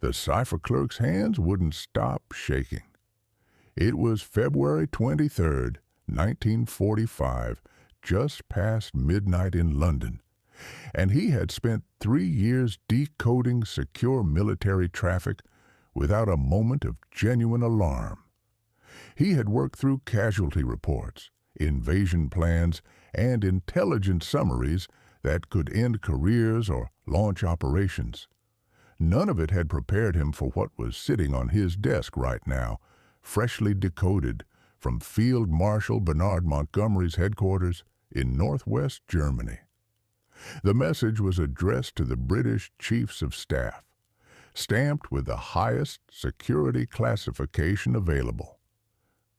The cipher clerk's hands wouldn't stop shaking. It was February 23rd, 1945, just past midnight in London, and he had spent 3 years decoding secure military traffic without a moment of genuine alarm. He had worked through casualty reports, invasion plans, and intelligence summaries that could end careers or launch operations. None of it had prepared him for what was sitting on his desk right now, freshly decoded from Field Marshal Bernard Montgomery's headquarters in northwest Germany. The message was addressed to the British Chiefs of Staff, stamped with the highest security classification available.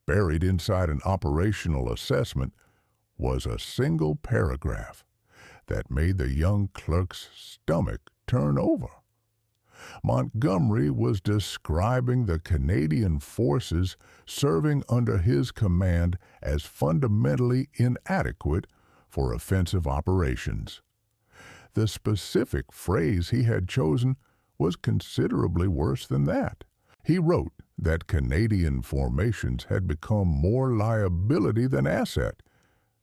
Buried inside an operational assessment was a single paragraph that made the young clerk's stomach turn over. Montgomery was describing the Canadian forces serving under his command as fundamentally inadequate for offensive operations. The specific phrase he had chosen was considerably worse than that. He wrote that Canadian formations had become more liability than asset,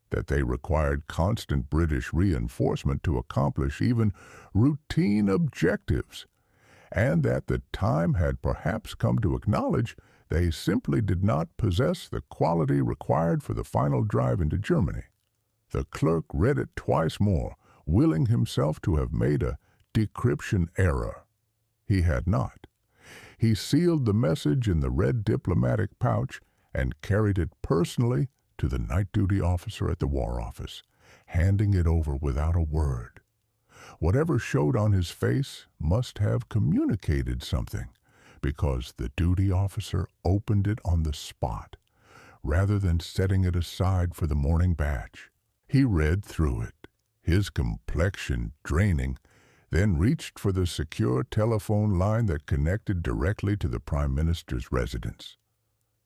that they required constant British reinforcement to accomplish even routine objectives, and that the time had perhaps come to acknowledge they simply did not possess the quality required for the final drive into Germany. The clerk read it twice more, willing himself to have made a decryption error. He had not. He sealed the message in the red diplomatic pouch and carried it personally to the night duty officer at the War Office, handing it over without a word. Whatever showed on his face must have communicated something, because the duty officer opened it on the spot, rather than setting it aside for the morning batch. He read through it, his complexion draining, then reached for the secure telephone line that connected directly to the Prime Minister's residence.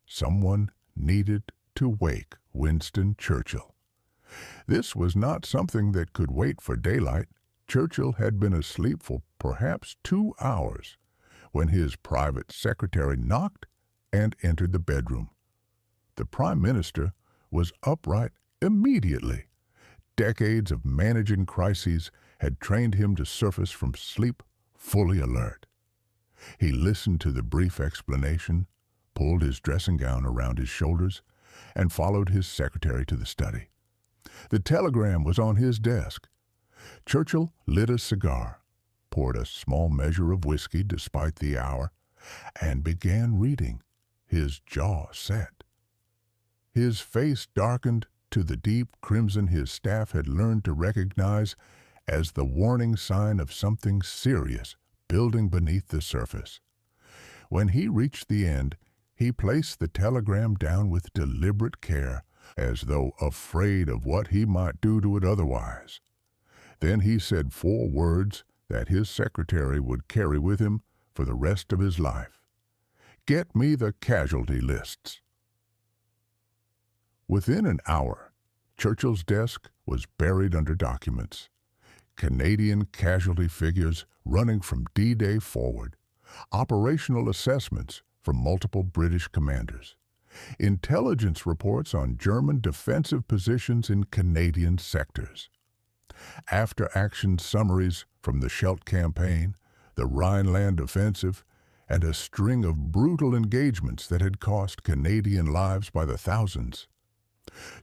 Someone needed to wake Winston Churchill. This was not something that could wait for daylight. Churchill had been asleep for perhaps 2 hours when his private secretary knocked and entered the bedroom. The Prime Minister was upright immediately. Decades of managing crises had trained him to surface from sleep fully alert. He listened to the brief explanation, pulled his dressing gown around his shoulders, and followed his secretary to the study. The telegram was on his desk. Churchill lit a cigar, poured a small measure of whiskey despite the hour, and began reading, his jaw set. His face darkened to the deep crimson his staff had learned to recognize as the warning sign of something serious building beneath the surface. When he reached the end, he placed the telegram down with deliberate care, as though afraid of what he might do to it otherwise. Then he said 4 words that his secretary would carry with him for the rest of his life. "Get me the casualty lists." Within an hour, Churchill's desk was buried under documents. Canadian casualty figures running from D-Day forward, operational assessments from multiple British commanders, intelligence reports on German defensive positions in Canadian sectors, after-action summaries from the Scheldt campaign, the Rhineland offensive, and a string of brutal engagements that had cost Canadian lives by the thousands.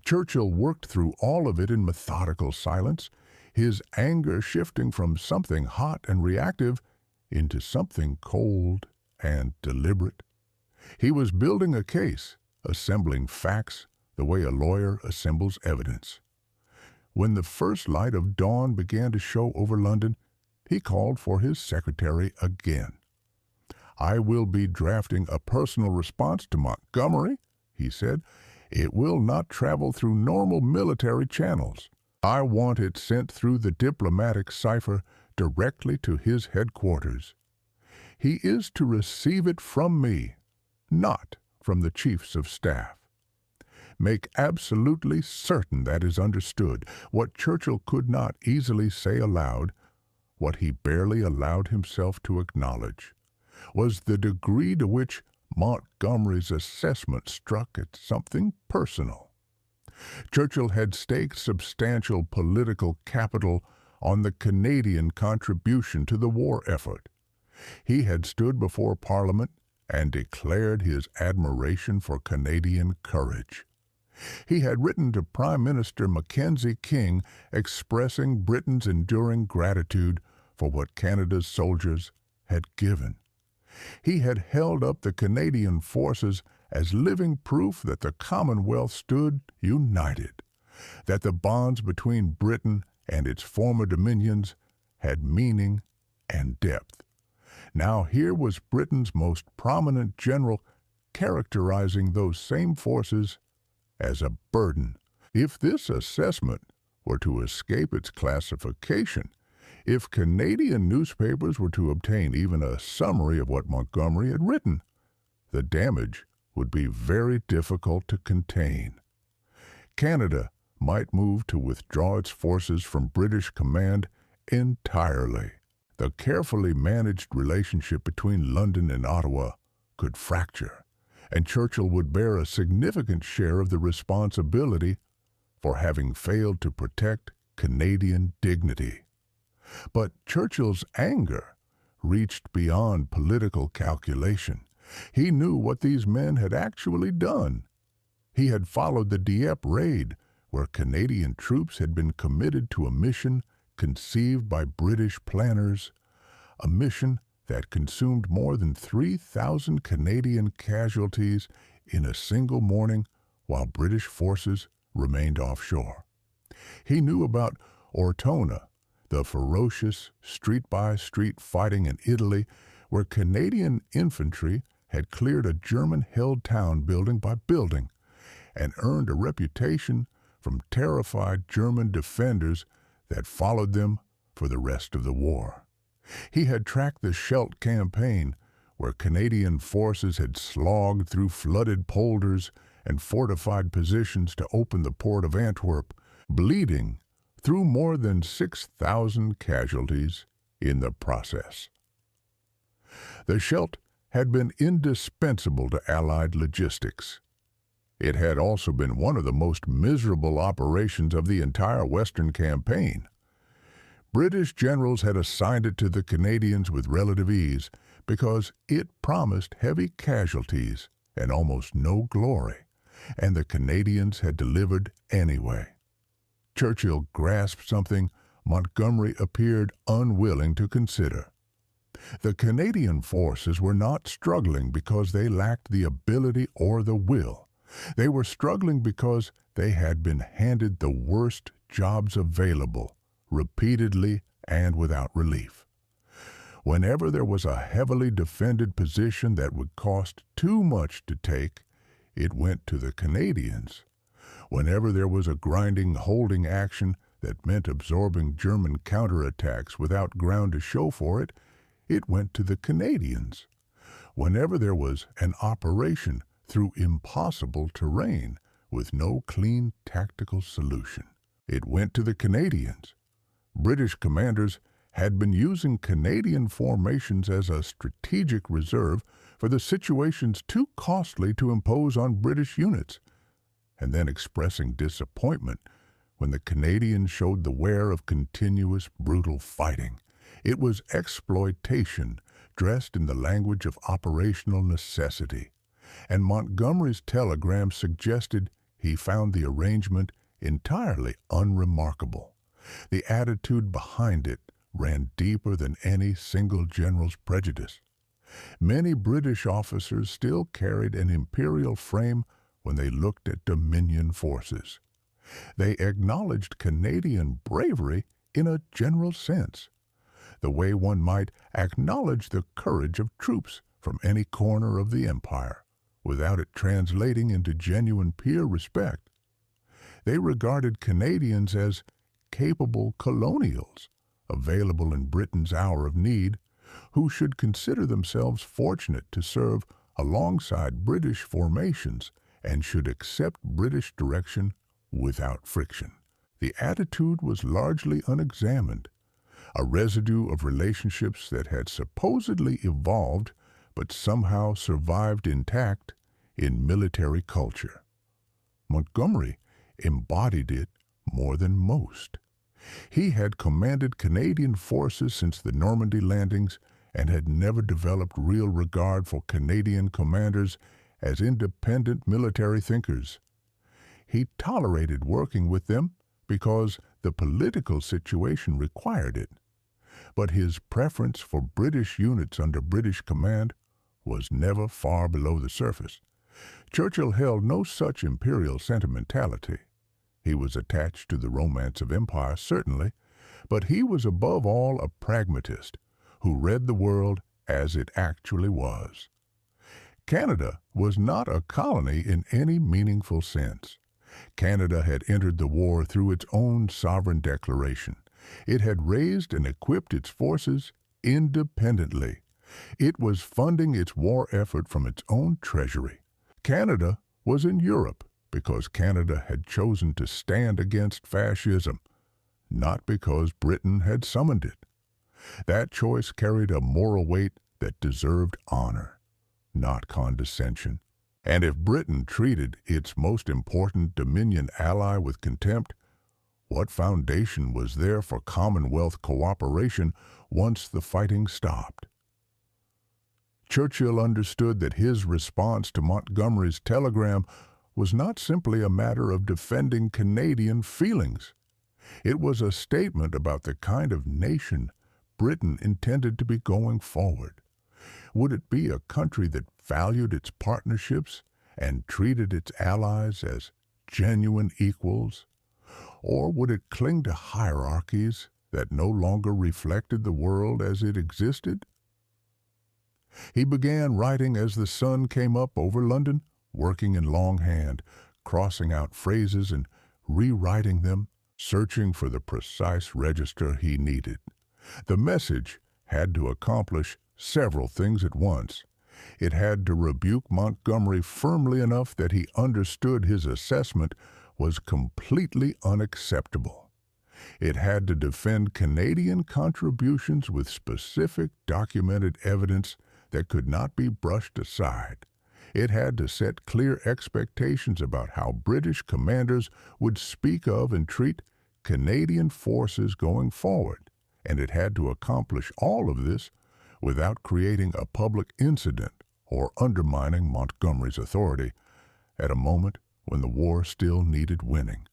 Churchill worked through all of it in methodical silence, his anger shifting from something hot and reactive into something cold and deliberate. He was building a case, assembling facts the way a lawyer assembles evidence. When the first light of dawn began to show over London, he called for his secretary again. "I will be drafting a personal response to Montgomery," he said. "It will not travel through normal military channels. I want it sent through the diplomatic cipher directly to his headquarters. He is to receive it from me, not from the Chiefs of Staff. Make absolutely certain that is understood." What Churchill could not easily say aloud, what he barely allowed himself to acknowledge, was the degree to which Montgomery's assessment struck at something personal. Churchill had staked substantial political capital on the Canadian contribution to the war effort. He had stood before Parliament and declared his admiration for Canadian courage. He had written to Prime Minister Mackenzie King expressing Britain's enduring gratitude for what Canada's soldiers had given. He had held up the Canadian forces as living proof that the Commonwealth stood united, that the bonds between Britain and its former dominions had meaning and depth. Now here was Britain's most prominent general characterizing those same forces as a burden. If this assessment were to escape its classification, if Canadian newspapers were to obtain even a summary of what Montgomery had written, the damage would be very difficult to contain. Canada might move to withdraw its forces from British command entirely. The carefully managed relationship between London and Ottawa could fracture, and Churchill would bear a significant share of the responsibility for having failed to protect Canadian dignity. But Churchill's anger reached beyond political calculation. He knew what these men had actually done. He had followed the Dieppe raid, where Canadian troops had been committed to a mission conceived by British planners, a mission that consumed more than 3,000 Canadian casualties in a single morning while British forces remained offshore. He knew about Ortona, the ferocious street-by-street fighting in Italy, where Canadian infantry had cleared a German-held town building by building and earned a reputation from terrified German defenders that followed them for the rest of the war. He had tracked the Scheldt campaign, where Canadian forces had slogged through flooded polders and fortified positions to open the port of Antwerp, bleeding through more than 6,000 casualties in the process. The Scheldt had been indispensable to Allied logistics. It had also been one of the most miserable operations of the entire Western campaign. British generals had assigned it to the Canadians with relative ease because it promised heavy casualties and almost no glory, and the Canadians had delivered anyway. Churchill grasped something Montgomery appeared unwilling to consider. The Canadian forces were not struggling because they lacked the ability or the will. They were struggling because they had been handed the worst jobs available, repeatedly and without relief. Whenever there was a heavily defended position that would cost too much to take, it went to the Canadians. Whenever there was a grinding holding action that meant absorbing German counterattacks without ground to show for it, it went to the Canadians. Whenever there was an operation through impossible terrain with no clean tactical solution, it went to the Canadians. British commanders had been using Canadian formations as a strategic reserve for the situations too costly to impose on British units, and then expressing disappointment when the Canadians showed the wear of continuous brutal fighting. It was exploitation dressed in the language of operational necessity, and Montgomery's telegram suggested he found the arrangement entirely unremarkable. The attitude behind it ran deeper than any single general's prejudice. Many British officers still carried an imperial frame when they looked at Dominion forces. They acknowledged Canadian bravery in a general sense, the way one might acknowledge the courage of troops from any corner of the empire, without it translating into genuine peer respect. They regarded Canadians as capable colonials, available in Britain's hour of need, who should consider themselves fortunate to serve alongside British formations and should accept British direction without friction. The attitude was largely unexamined, a residue of relationships that had supposedly evolved but somehow survived intact in military culture. Montgomery embodied it more than most. He had commanded Canadian forces since the Normandy landings and had never developed real regard for Canadian commanders as independent military thinkers. He tolerated working with them because the political situation required it, but his preference for British units under British command was never far below the surface. Churchill held no such imperial sentimentality. He was attached to the romance of empire, certainly, but he was above all a pragmatist who read the world as it actually was. Canada was not a colony in any meaningful sense. Canada had entered the war through its own sovereign declaration. It had raised and equipped its forces independently. It was funding its war effort from its own treasury. Canada was in Europe because Canada had chosen to stand against fascism, not because Britain had summoned it. That choice carried a moral weight that deserved honor, not condescension. And if Britain treated its most important Dominion ally with contempt, what foundation was there for Commonwealth cooperation once the fighting stopped? Churchill understood that his response to Montgomery's telegram was not simply a matter of defending Canadian feelings. It was a statement about the kind of nation Britain intended to be going forward. Would it be a country that valued its partnerships and treated its allies as genuine equals? Or would it cling to hierarchies that no longer reflected the world as it existed? He began writing as the sun came up over London, working in longhand, crossing out phrases and rewriting them, searching for the precise register he needed. The message had to accomplish several things at once. It had to rebuke Montgomery firmly enough that he understood his assessment was completely unacceptable. It had to defend Canadian contributions with specific documented evidence that could not be brushed aside. It had to set clear expectations about how British commanders would speak of and treat Canadian forces going forward, and it had to accomplish all of this without creating a public incident or undermining Montgomery's authority at a moment when the war still needed winning.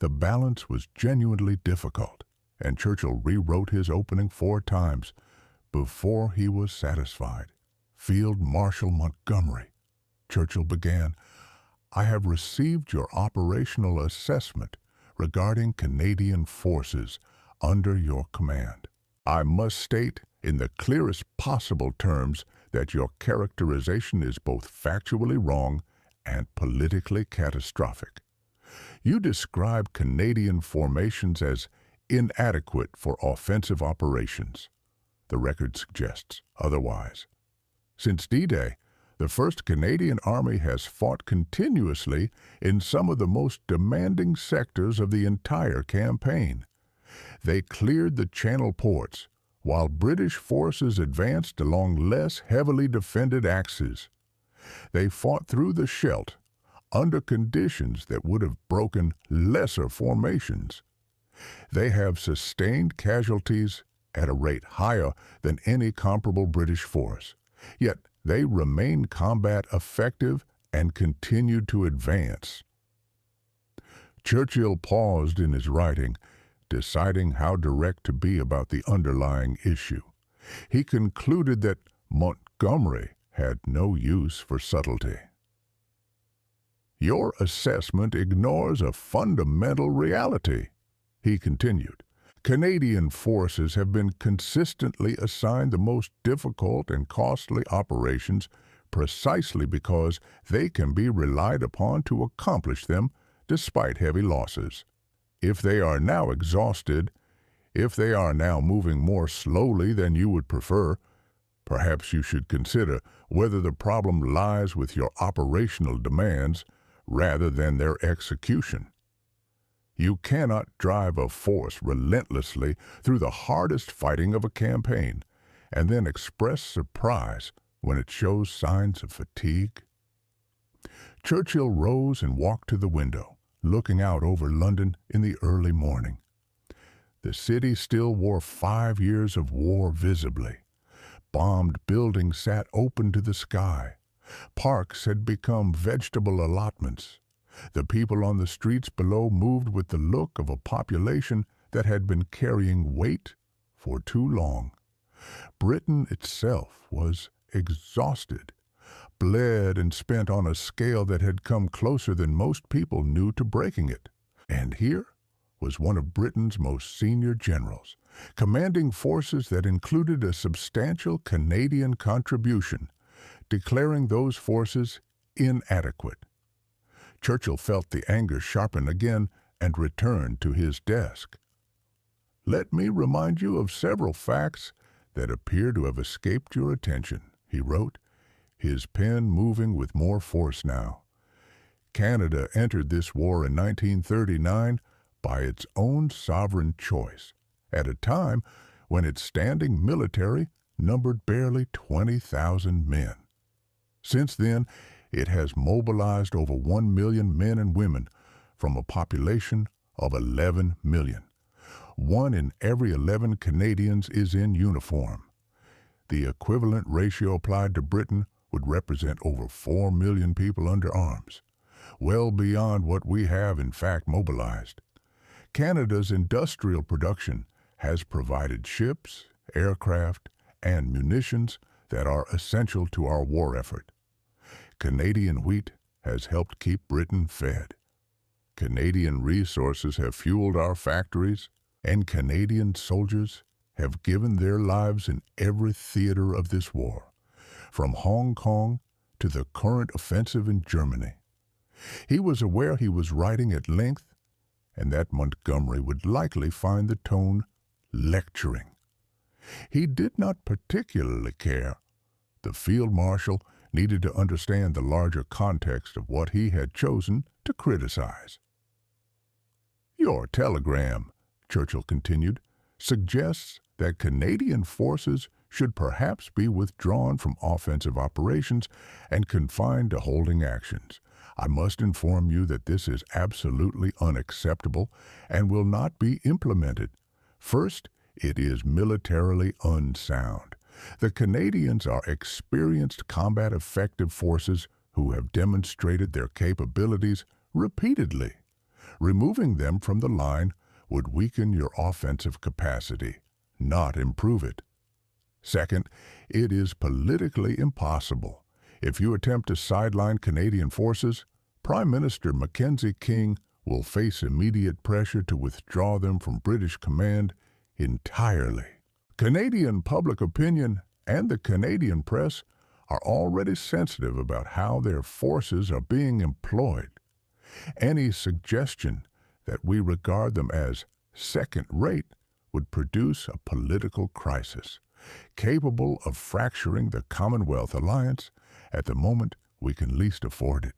The balance was genuinely difficult, and Churchill rewrote his opening 4 times before he was satisfied. Field Marshal Montgomery, Churchill began, I have received your operational assessment regarding Canadian forces under your command. I must state in the clearest possible terms that your characterization is both factually wrong and politically catastrophic. You describe Canadian formations as inadequate for offensive operations. The record suggests otherwise. Since D-Day, the 1st Canadian Army has fought continuously in some of the most demanding sectors of the entire campaign. They cleared the Channel ports, while British forces advanced along less heavily defended axes. They fought through the Scheldt under conditions that would have broken lesser formations. They have sustained casualties at a rate higher than any comparable British force, yet they remain combat effective and continued to advance. Churchill paused in his writing, deciding how direct to be about the underlying issue. He concluded that Montgomery had no use for subtlety. Your assessment ignores a fundamental reality, he continued. Canadian forces have been consistently assigned the most difficult and costly operations precisely because they can be relied upon to accomplish them despite heavy losses. If they are now exhausted, if they are now moving more slowly than you would prefer, perhaps you should consider whether the problem lies with your operational demands rather than their execution. You cannot drive a force relentlessly through the hardest fighting of a campaign and then express surprise when it shows signs of fatigue? Churchill rose and walked to the window, looking out over London in the early morning. The city still wore 5 years of war visibly. Bombed buildings sat open to the sky. Parks had become vegetable allotments. The people on the streets below moved with the look of a population that had been carrying weight for too long. Britain itself was exhausted, bled and spent on a scale that had come closer than most people knew to breaking it. And here was one of Britain's most senior generals, commanding forces that included a substantial Canadian contribution, declaring those forces inadequate. Churchill felt the anger sharpen again and returned to his desk. "Let me remind you of several facts that appear to have escaped your attention," he wrote, his pen moving with more force now. Canada entered this war in 1939 by its own sovereign choice, at a time when its standing military numbered barely 20,000 men. Since then, it has mobilized over 1 million men and women from a population of 11 million. 1 in every 11 Canadians is in uniform. The equivalent ratio applied to Britain would represent over 4 million people under arms, well beyond what we have in fact mobilized. Canada's industrial production has provided ships, aircraft, and munitions that are essential to our war effort. Canadian wheat has helped keep Britain fed. Canadian resources have fueled our factories, and Canadian soldiers have given their lives in every theater of this war, from Hong Kong to the current offensive in Germany. He was aware he was writing at length, and that Montgomery would likely find the tone lecturing. He did not particularly care. The field marshal needed to understand the larger context of what he had chosen to criticize. "Your telegram," Churchill continued, "suggests that Canadian forces should perhaps be withdrawn from offensive operations and confined to holding actions. I must inform you that this is absolutely unacceptable and will not be implemented. First, it is militarily unsound. The Canadians are experienced combat-effective forces who have demonstrated their capabilities repeatedly. Removing them from the line would weaken your offensive capacity, not improve it. Second, it is politically impossible. If you attempt to sideline Canadian forces, Prime Minister Mackenzie King will face immediate pressure to withdraw them from British command entirely. Canadian public opinion and the Canadian press are already sensitive about how their forces are being employed. Any suggestion that we regard them as second-rate would produce a political crisis, capable of fracturing the Commonwealth alliance at the moment we can least afford it."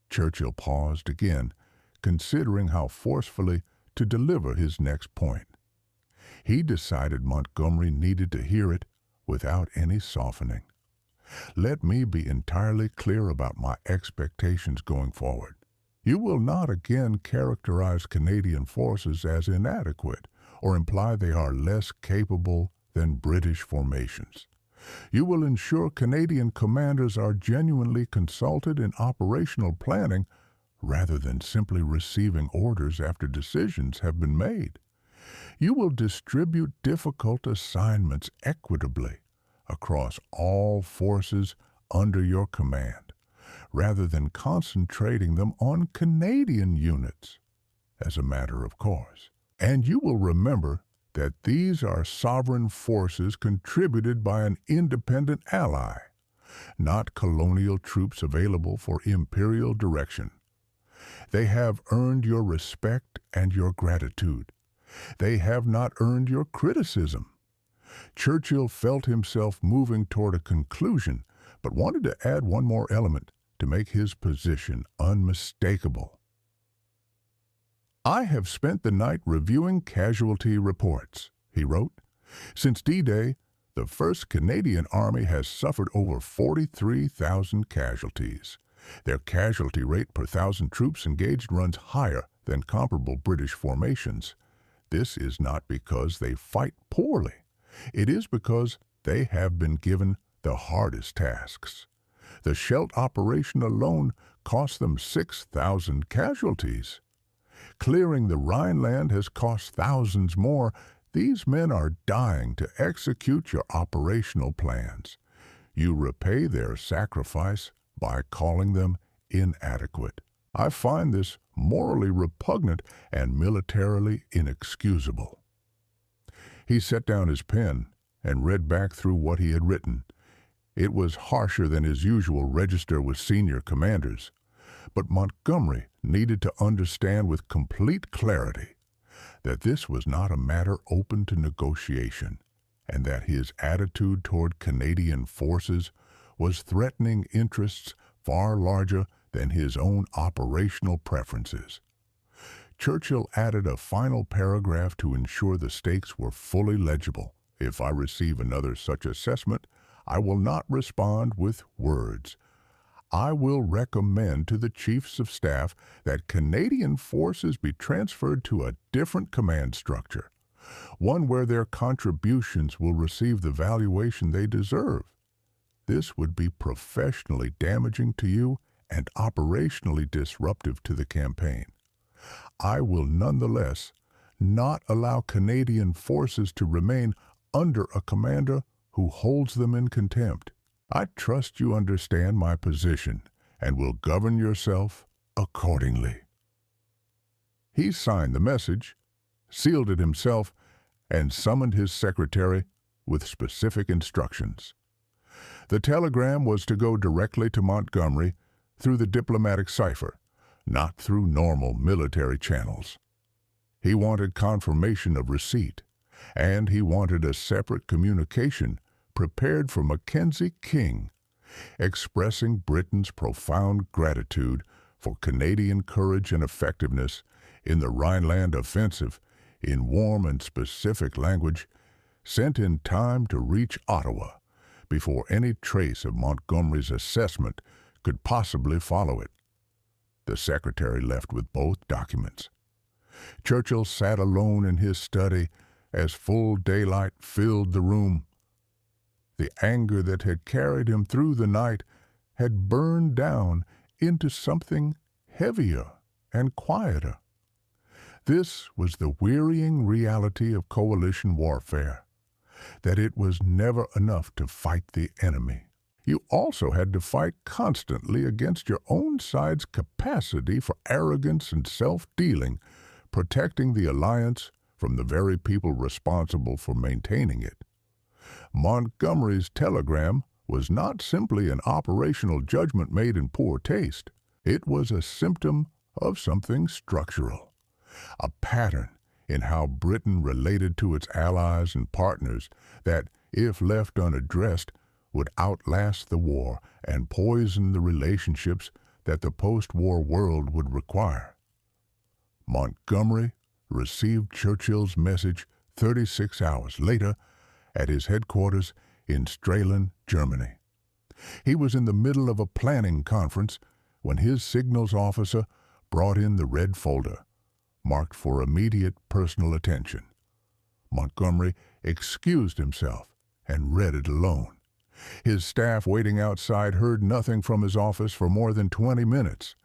Churchill paused again, considering how forcefully to deliver his next point. He decided Montgomery needed to hear it without any softening. "Let me be entirely clear about my expectations going forward. You will not again characterize Canadian forces as inadequate or imply they are less capable than British formations. You will ensure Canadian commanders are genuinely consulted in operational planning rather than simply receiving orders after decisions have been made. You will distribute difficult assignments equitably across all forces under your command, rather than concentrating them on Canadian units, as a matter of course. And you will remember that these are sovereign forces contributed by an independent ally, not colonial troops available for imperial direction. They have earned your respect and your gratitude. They have not earned your criticism." Churchill felt himself moving toward a conclusion, but wanted to add one more element to make his position unmistakable. "I have spent the night reviewing casualty reports," he wrote. "Since D-Day, The 1st Canadian Army has suffered over 43,000 casualties. Their casualty rate per thousand troops engaged runs higher than comparable British formations. This is not because they fight poorly. It is because they have been given the hardest tasks. The Scheldt operation alone cost them 6,000 casualties. Clearing the Rhineland has cost thousands more. These men are dying to execute your operational plans. You repay their sacrifice by calling them inadequate. I find this morally repugnant and militarily inexcusable. He set down his pen and read back through what he had written. It was harsher than his usual register with senior commanders, but Montgomery needed to understand with complete clarity that this was not a matter open to negotiation, and that his attitude toward Canadian forces was threatening interests far larger than his own operational preferences. Churchill added a final paragraph to ensure the stakes were fully legible. If I receive another such assessment, I will not respond with words. I will recommend to the Chiefs of Staff that Canadian forces be transferred to a different command structure, one where their contributions will receive the valuation they deserve. This would be professionally damaging to you and operationally disruptive to the campaign. I will nonetheless not allow Canadian forces to remain under a commander who holds them in contempt. I trust you understand my position and will govern yourself accordingly. He signed the message, sealed it himself, and summoned his secretary with specific instructions. The telegram was to go directly to Montgomery through the diplomatic cipher, not through normal military channels. He wanted confirmation of receipt, and he wanted a separate communication prepared for Mackenzie King, expressing Britain's profound gratitude for Canadian courage and effectiveness in the Rhineland offensive in warm and specific language, sent in time to reach Ottawa before any trace of Montgomery's assessment could possibly follow it. The secretary left with both documents. Churchill sat alone in his study as full daylight filled the room. The anger that had carried him through the night had burned down into something heavier and quieter. This was the wearying reality of coalition warfare, that it was never enough to fight the enemy. You also had to fight constantly against your own side's capacity for arrogance and self-dealing, protecting the alliance from the very people responsible for maintaining it. Montgomery's telegram was not simply an operational judgment made in poor taste. It was a symptom of something structural, a pattern in how Britain related to its allies and partners that, if left unaddressed, would outlast the war and poison the relationships that the post-war world would require. Montgomery received Churchill's message 36 hours later at his headquarters in Strehlen, Germany. He was in the middle of a planning conference when his signals officer brought in the red folder, marked for immediate personal attention. Montgomery excused himself and read it alone. His staff waiting outside heard nothing from his office for more than 20 minutes.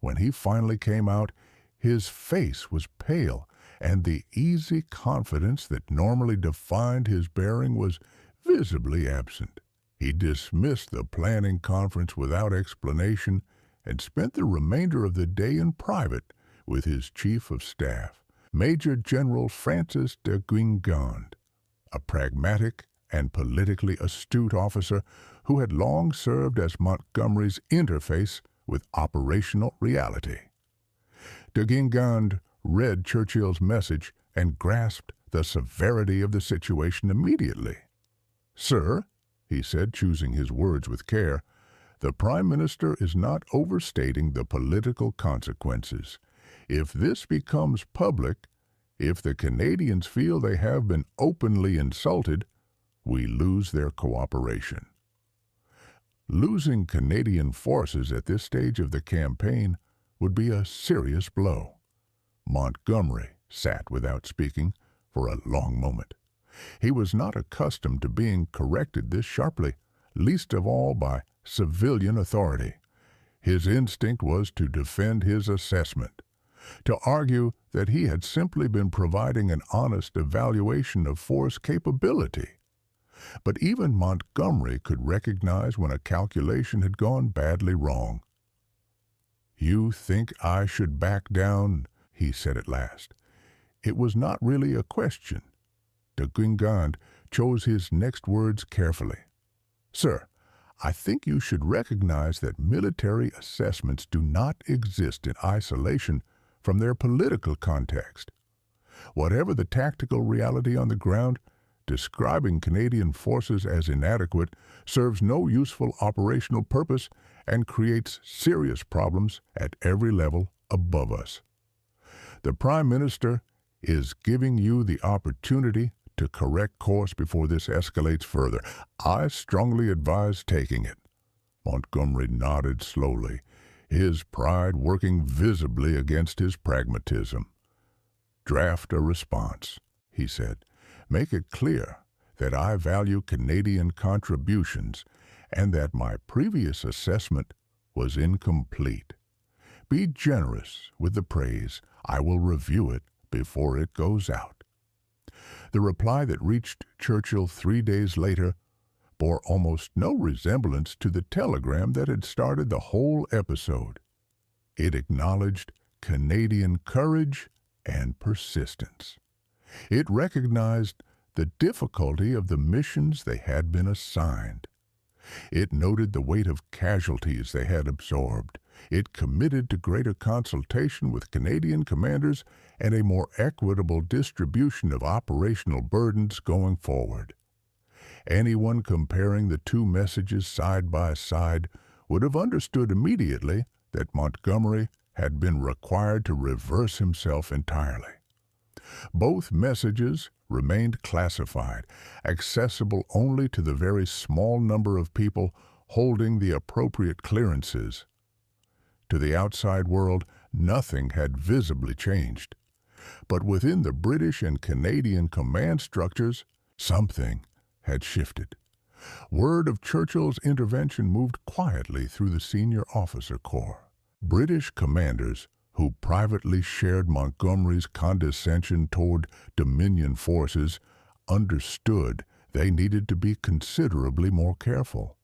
When he finally came out, his face was pale, and the easy confidence that normally defined his bearing was visibly absent. He dismissed the planning conference without explanation and spent the remainder of the day in private with his chief of staff, Major General Francis de Guingand, a pragmatic and politically astute officer who had long served as Montgomery's interface with operational reality. De Guingand read Churchill's message and grasped the severity of the situation immediately. "Sir," he said, choosing his words with care, "the Prime Minister is not overstating the political consequences. If this becomes public, if the Canadians feel they have been openly insulted, we lose their cooperation. Losing Canadian forces at this stage of the campaign would be a serious blow. Montgomery sat without speaking for a long moment. He was not accustomed to being corrected this sharply, least of all by civilian authority. His instinct was to defend his assessment, to argue that he had simply been providing an honest evaluation of force capability. But even Montgomery could recognize when a calculation had gone badly wrong. "You think I should back down?" he said at last. It was not really a question. De Guingand chose his next words carefully. "Sir, I think you should recognize that military assessments do not exist in isolation from their political context. Whatever the tactical reality on the ground, describing Canadian forces as inadequate serves no useful operational purpose and creates serious problems at every level above us. The Prime Minister is giving you the opportunity to correct course before this escalates further. I strongly advise taking it." Montgomery nodded slowly, his pride working visibly against his pragmatism. "Draft a response," he said. "Make it clear that I value Canadian contributions and that my previous assessment was incomplete. Be generous with the praise. I will review it before it goes out." The reply that reached Churchill 3 days later bore almost no resemblance to the telegram that had started the whole episode. It acknowledged Canadian courage and persistence. It recognized the difficulty of the missions they had been assigned. It noted the weight of casualties they had absorbed. It committed to greater consultation with Canadian commanders and a more equitable distribution of operational burdens going forward. Anyone comparing the two messages side by side would have understood immediately that Montgomery had been required to reverse himself entirely. Both messages remained classified, accessible only to the very small number of people holding the appropriate clearances. To the outside world, nothing had visibly changed. But within the British and Canadian command structures, something had shifted. Word of Churchill's intervention moved quietly through the senior officer corps. British commanders who privately shared Montgomery's condescension toward Dominion forces understood they needed to be considerably more careful.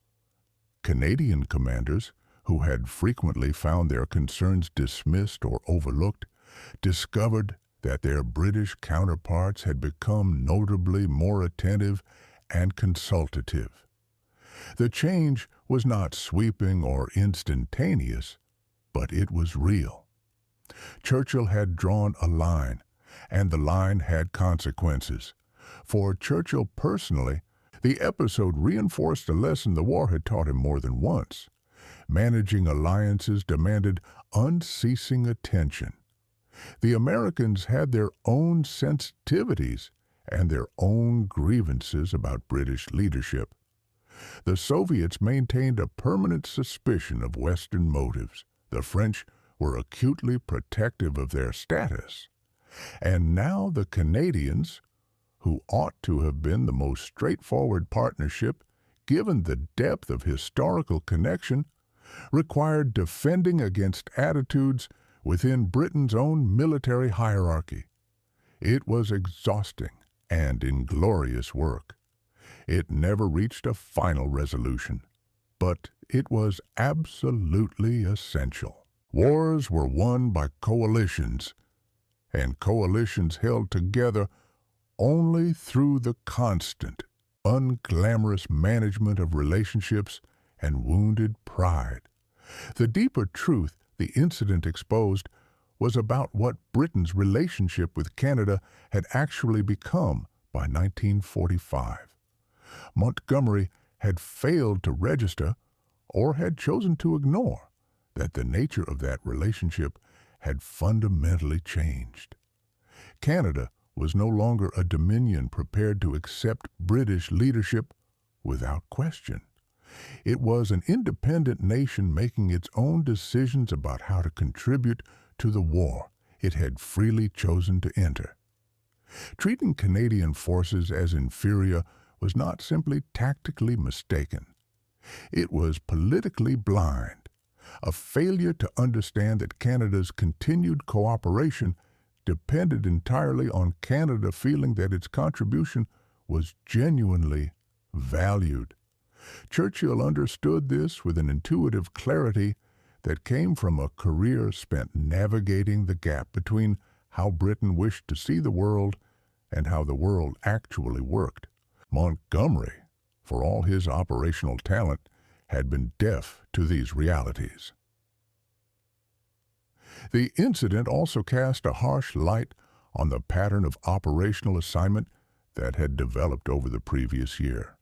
Canadian commanders, who had frequently found their concerns dismissed or overlooked, discovered that their British counterparts had become notably more attentive and consultative. The change was not sweeping or instantaneous, but it was real. Churchill had drawn a line, and the line had consequences. For Churchill personally, the episode reinforced a lesson the war had taught him more than once. Managing alliances demanded unceasing attention. The Americans had their own sensitivities and their own grievances about British leadership. The Soviets maintained a permanent suspicion of Western motives. The French were acutely protective of their status. And now the Canadians, who ought to have been the most straightforward partnership, given the depth of historical connection, required defending against attitudes within Britain's own military hierarchy. It was exhausting and inglorious work. It never reached a final resolution, but it was absolutely essential. Wars were won by coalitions, and coalitions held together only through the constant, unglamorous management of relationships and wounded pride. The deeper truth the incident exposed was about what Britain's relationship with Canada had actually become by 1945. Montgomery had failed to register, or had chosen to ignore, that the nature of that relationship had fundamentally changed. Canada was no longer a dominion prepared to accept British leadership without question. It was an independent nation making its own decisions about how to contribute to the war it had freely chosen to enter. Treating Canadian forces as inferior was not simply tactically mistaken. It was politically blind, a failure to understand that Canada's continued cooperation depended entirely on Canada feeling that its contribution was genuinely valued. Churchill understood this with an intuitive clarity that came from a career spent navigating the gap between how Britain wished to see the world and how the world actually worked. Montgomery, for all his operational talent, had been deaf to these realities. The incident also cast a harsh light on the pattern of operational assignment that had developed over the previous year.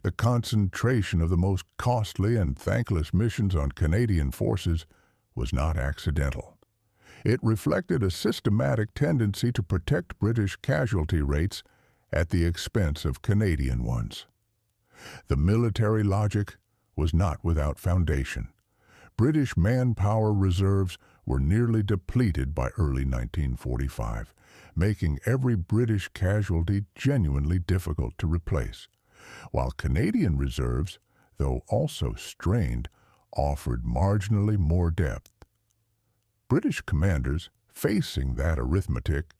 The concentration of the most costly and thankless missions on Canadian forces was not accidental. It reflected a systematic tendency to protect British casualty rates at the expense of Canadian ones. The military logic was not without foundation. British manpower reserves were nearly depleted by early 1945, making every British casualty genuinely difficult to replace, while Canadian reserves, though also strained, offered marginally more depth. British commanders, facing that arithmetic,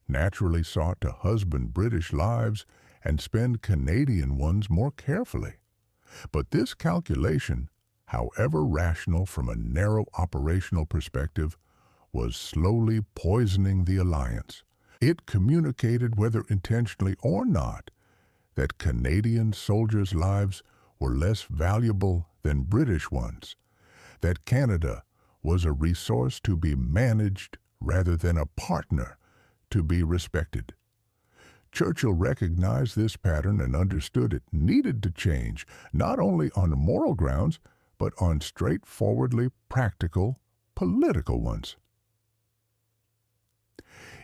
naturally sought to husband British lives and spend Canadian ones more carefully. But this calculation, however rational from a narrow operational perspective, was slowly poisoning the alliance. It communicated, whether intentionally or not, that Canadian soldiers' lives were less valuable than British ones, that Canada was a resource to be managed rather than a partner to be respected. Churchill recognized this pattern and understood it needed to change, not only on moral grounds, but on straightforwardly practical, political ones.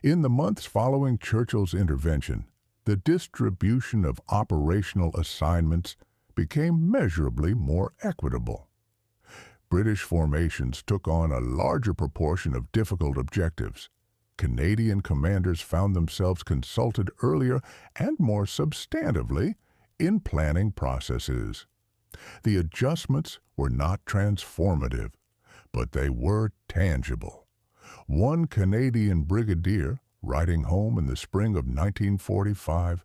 In the months following Churchill's intervention, the distribution of operational assignments became measurably more equitable. British formations took on a larger proportion of difficult objectives. Canadian commanders found themselves consulted earlier and more substantively in planning processes. The adjustments were not transformative, but they were tangible. One Canadian brigadier, writing home in the spring of 1945,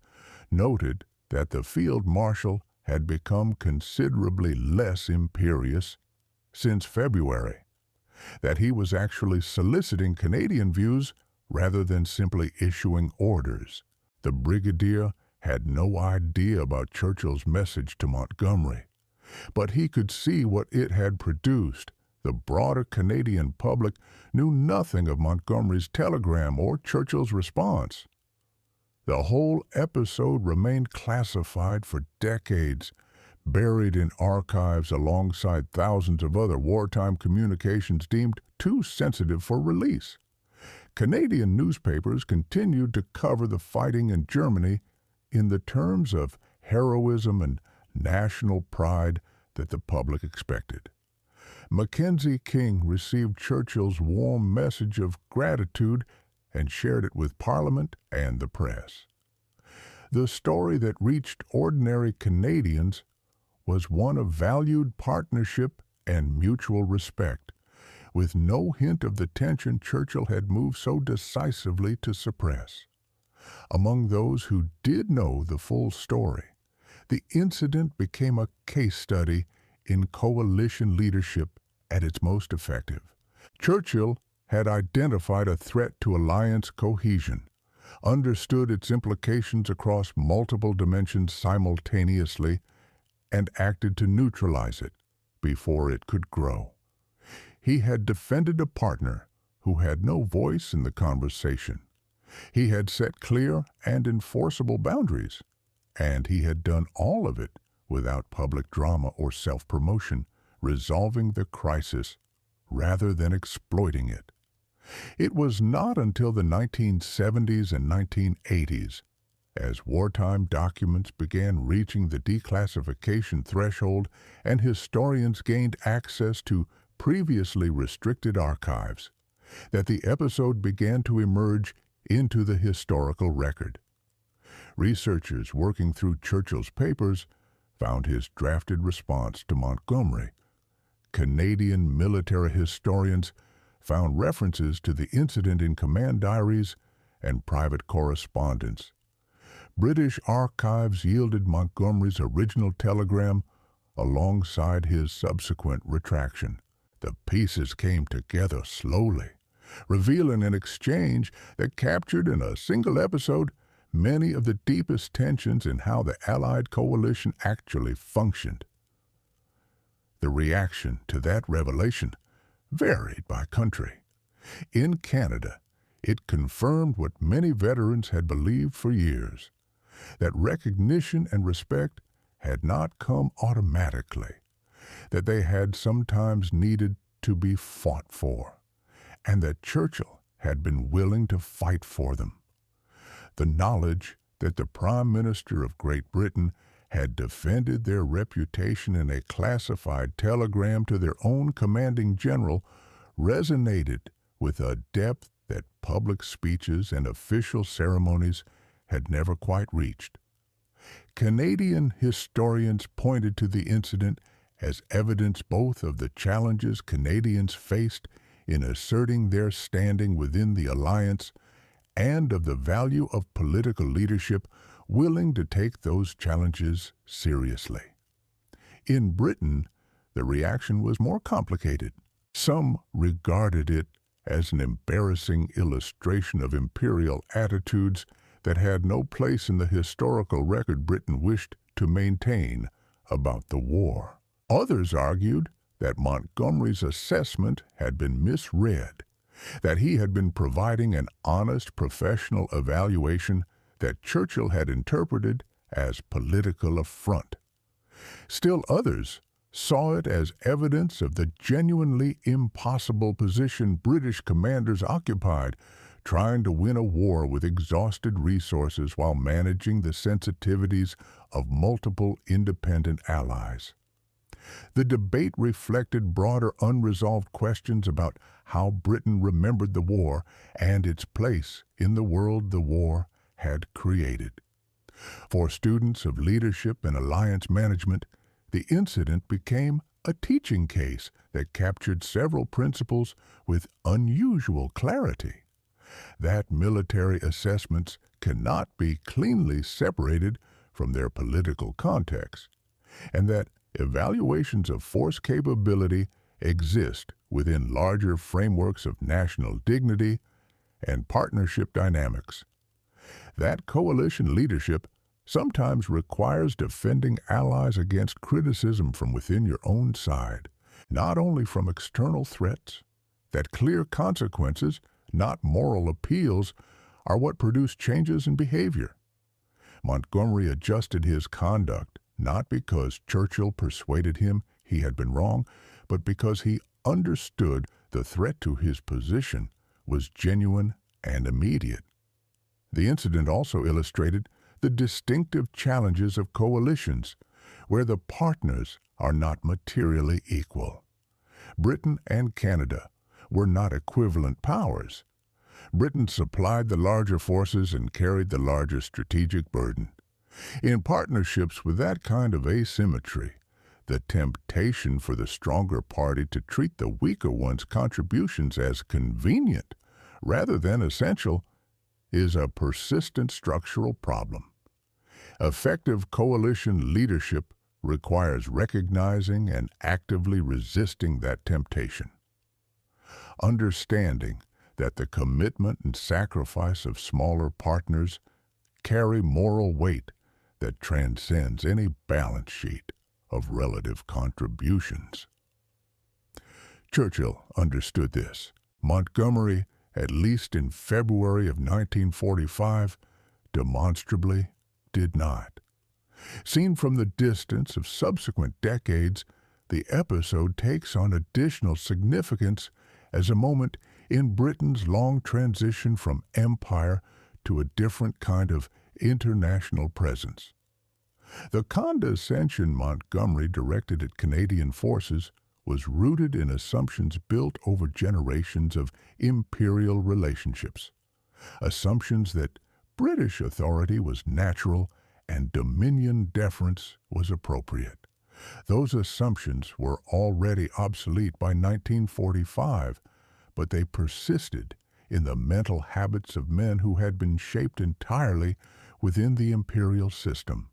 noted that the field marshal had become considerably less imperious since February, that he was actually soliciting Canadian views rather than simply issuing orders. The brigadier had no idea about Churchill's message to Montgomery, but he could see what it had produced. The broader Canadian public knew nothing of Montgomery's telegram or Churchill's response. The whole episode remained classified for decades, buried in archives alongside thousands of other wartime communications deemed too sensitive for release. Canadian newspapers continued to cover the fighting in Germany in the terms of heroism and national pride that the public expected. Mackenzie King received Churchill's warm message of gratitude and shared it with Parliament and the press. The story that reached ordinary Canadians was one of valued partnership and mutual respect, with no hint of the tension Churchill had moved so decisively to suppress. Among those who did know the full story, the incident became a case study in coalition leadership at its most effective. Churchill had identified a threat to alliance cohesion, understood its implications across multiple dimensions simultaneously, and acted to neutralize it before it could grow. He had defended a partner who had no voice in the conversation. He had set clear and enforceable boundaries, and he had done all of it without public drama or self-promotion, resolving the crisis rather than exploiting it. It was not until the 1970s and 1980s, as wartime documents began reaching the declassification threshold and historians gained access to previously restricted archives, that the episode began to emerge into the historical record. Researchers working through Churchill's papers found his drafted response to Montgomery. Canadian military historians found references to the incident in command diaries and private correspondence. British archives yielded Montgomery's original telegram alongside his subsequent retraction. The pieces came together slowly, revealing an exchange that captured in a single episode many of the deepest tensions in how the Allied coalition actually functioned. The reaction to that revelation varied by country. In Canada, it confirmed what many veterans had believed for years, that recognition and respect had not come automatically, that they had sometimes needed to be fought for, and that Churchill had been willing to fight for them. The knowledge that the Prime Minister of Great Britain had defended their reputation in a classified telegram to their own commanding general resonated with a depth that public speeches and official ceremonies had never quite reached. Canadian historians pointed to the incident as evidence both of the challenges Canadians faced in asserting their standing within the alliance and of the value of political leadership willing to take those challenges seriously. In Britain, the reaction was more complicated. Some regarded it as an embarrassing illustration of imperial attitudes that had no place in the historical record Britain wished to maintain about the war. Others argued that Montgomery's assessment had been misread, that he had been providing an honest professional evaluation that Churchill had interpreted as political affront. Still others saw it as evidence of the genuinely impossible position British commanders occupied, trying to win a war with exhausted resources while managing the sensitivities of multiple independent allies. The debate reflected broader unresolved questions about how Britain remembered the war and its place in the world the war had created. For students of leadership and alliance management, the incident became a teaching case that captured several principles with unusual clarity. That military assessments cannot be cleanly separated from their political context, and that evaluations of force capability exist within larger frameworks of national dignity and partnership dynamics. That coalition leadership sometimes requires defending allies against criticism from within your own side, not only from external threats. That clear consequences, not moral appeals, are what produce changes in behavior. Montgomery adjusted his conduct not because Churchill persuaded him he had been wrong, but because he understood the threat to his position was genuine and immediate. The incident also illustrated the distinctive challenges of coalitions, where the partners are not materially equal. Britain and Canada were not equivalent powers. Britain supplied the larger forces and carried the larger strategic burden. In partnerships with that kind of asymmetry, the temptation for the stronger party to treat the weaker one's contributions as convenient rather than essential is a persistent structural problem. Effective coalition leadership requires recognizing and actively resisting that temptation. Understanding that the commitment and sacrifice of smaller partners carry moral weight that transcends any balance sheet of relative contributions. Churchill understood this. Montgomery, at least in February of 1945, demonstrably did not. Seen from the distance of subsequent decades, the episode takes on additional significance as a moment in Britain's long transition from empire to a different kind of international presence. The condescension Montgomery directed at Canadian forces was rooted in assumptions built over generations of imperial relationships, assumptions that British authority was natural and Dominion deference was appropriate. Those assumptions were already obsolete by 1945, but they persisted in the mental habits of men who had been shaped entirely within the imperial system.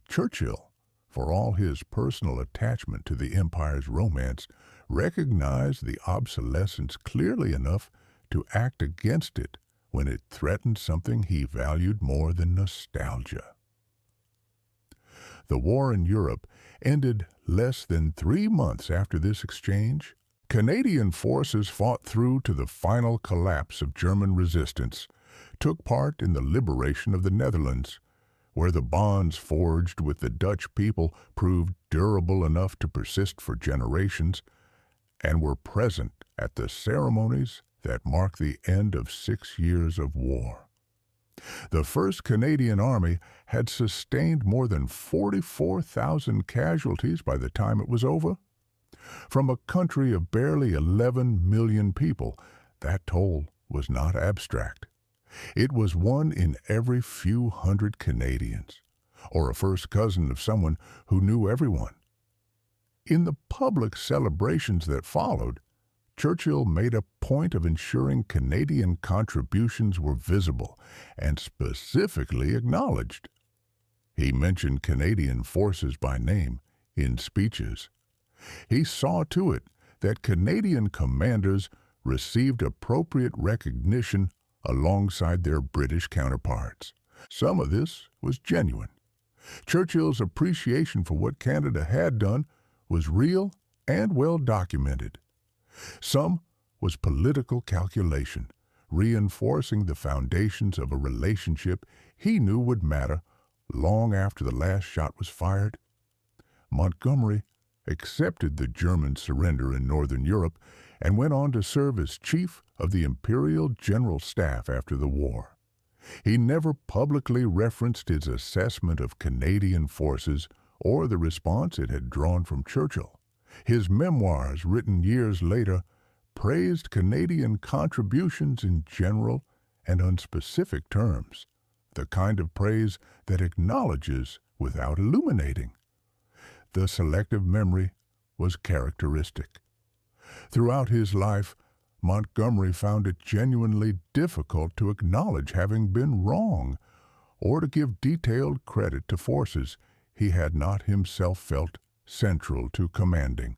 Churchill, for all his personal attachment to the empire's romance, recognized the obsolescence clearly enough to act against it when it threatened something he valued more than nostalgia. The war in Europe ended less than 3 months after this exchange. Canadian forces fought through to the final collapse of German resistance, took part in the liberation of the Netherlands, where the bonds forged with the Dutch people proved durable enough to persist for generations, and were present at the ceremonies that mark the end of 6 years of war. The 1st Canadian Army had sustained more than 44,000 casualties by the time it was over. From a country of barely 11 million people, that toll was not abstract. It was one in every few hundred Canadians, or a first cousin of someone who knew everyone. In the public celebrations that followed, Churchill made a point of ensuring Canadian contributions were visible and specifically acknowledged. He mentioned Canadian forces by name in speeches. He saw to it that Canadian commanders received appropriate recognition alongside their British counterparts. Some of this was genuine. Churchill's appreciation for what Canada had done was real and well documented. Some was political calculation, reinforcing the foundations of a relationship he knew would matter long after the last shot was fired. Montgomery accepted the German surrender in Northern Europe and went on to serve as chief of the Imperial General Staff after the war. He never publicly referenced his assessment of Canadian forces or the response it had drawn from Churchill. His memoirs, written years later, praised Canadian contributions in general and unspecific terms, the kind of praise that acknowledges without illuminating. The selective memory was characteristic. Throughout his life, Montgomery found it genuinely difficult to acknowledge having been wrong or to give detailed credit to forces he had not himself felt central to commanding.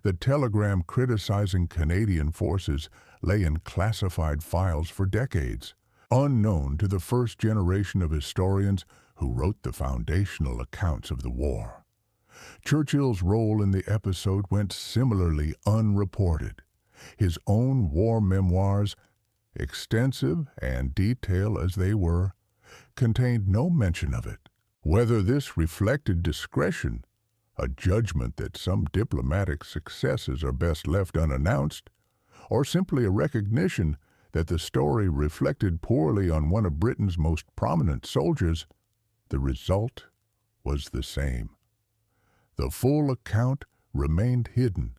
The telegram criticizing Canadian forces lay in classified files for decades, unknown to the first generation of historians who wrote the foundational accounts of the war. Churchill's role in the episode went similarly unreported. His own war memoirs, extensive and detailed as they were, contained no mention of it. Whether this reflected discretion, a judgment that some diplomatic successes are best left unannounced, or simply a recognition that the story reflected poorly on one of Britain's most prominent soldiers, the result was the same. The full account remained hidden,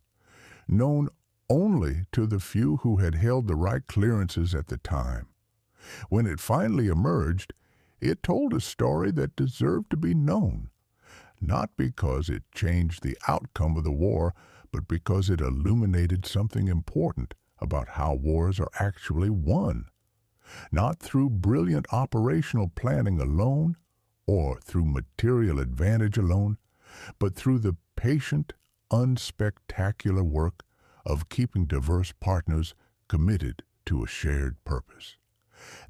known only to the few who had held the right clearances at the time. When it finally emerged, it told a story that deserved to be known, not because it changed the outcome of the war, but because it illuminated something important about how wars are actually won, not through brilliant operational planning alone or through material advantage alone, but through the patient, unspectacular work of keeping diverse partners committed to a shared purpose.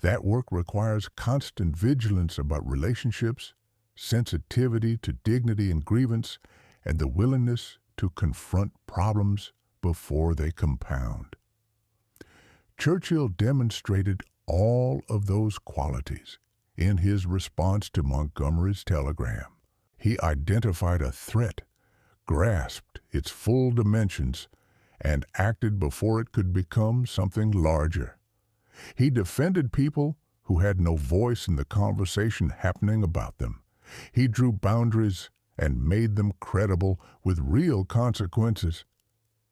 That work requires constant vigilance about relationships, sensitivity to dignity and grievance, and the willingness to confront problems before they compound. Churchill demonstrated all of those qualities in his response to Montgomery's telegram. He identified a threat, grasped its full dimensions, and acted before it could become something larger. He defended people who had no voice in the conversation happening about them. He drew boundaries and made them credible with real consequences.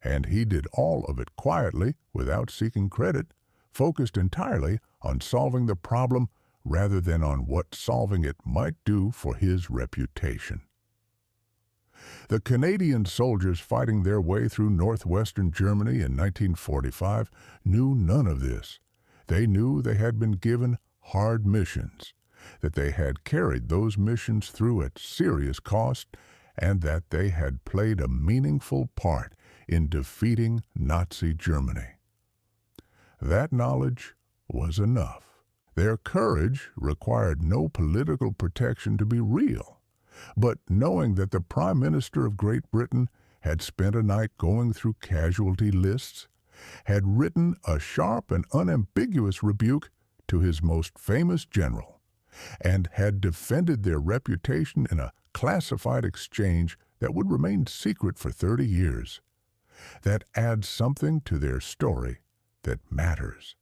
And he did all of it quietly, without seeking credit, focused entirely on solving the problem rather than on what solving it might do for his reputation. The Canadian soldiers fighting their way through northwestern Germany in 1945 knew none of this. They knew they had been given hard missions, that they had carried those missions through at serious cost, and that they had played a meaningful part in defeating Nazi Germany. That knowledge was enough. Their courage required no political protection to be real. But knowing that the Prime Minister of Great Britain had spent a night going through casualty lists, had written a sharp and unambiguous rebuke to his most famous general, and had defended their reputation in a classified exchange that would remain secret for 30 years, that adds something to their story that matters.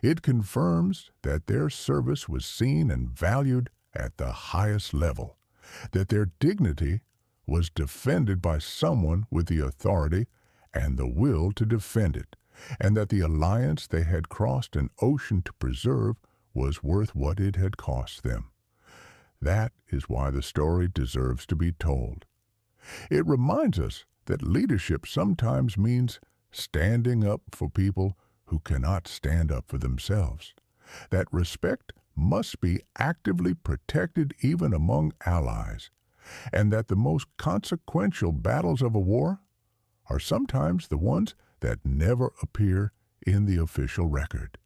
It confirms that their service was seen and valued at the highest level, that their dignity was defended by someone with the authority and the will to defend it, and that the alliance they had crossed an ocean to preserve was worth what it had cost them. That is why the story deserves to be told. It reminds us that leadership sometimes means standing up for people who cannot stand up for themselves, that respect must be actively protected even among allies, and that the most consequential battles of a war are sometimes the ones that never appear in the official record.